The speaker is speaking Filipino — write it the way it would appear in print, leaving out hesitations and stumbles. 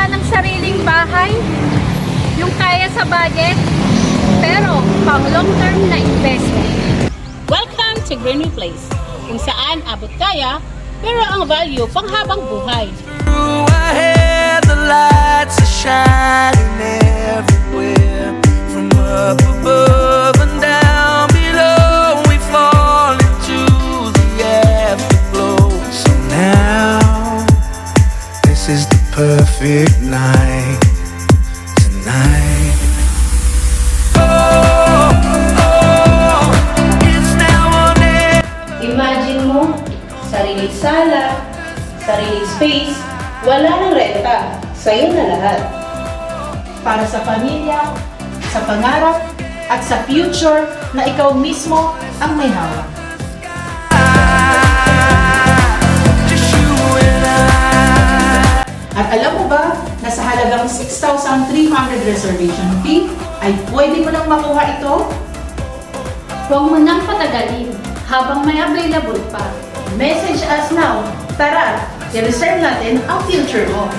ka ng sariling bahay, yung kaya sa budget, pero pang long-term na investment. Welcome to Greenway Place, kung saan abot kaya, pero ang value panghabang buhay. Through our head, the lights are shining everywhere. From up above and down below, we fall into the afterglow. So now, this is the perfect night. Tonight. Oh, oh, it's now or never. Imagine mo, sariling sala, sariling space, wala nang renta, sa'yo na lahat. Para sa pamilya, sa pangarap, at sa future na ikaw mismo ang may hawak. Just you and I. At alam mo ba na sa halagang 6,300 reservation fee ay pwede mo nang makuha ito? Huwag mo nang patagalin habang may available pa. Message us now. Tara, i-reserve natin ang future mo.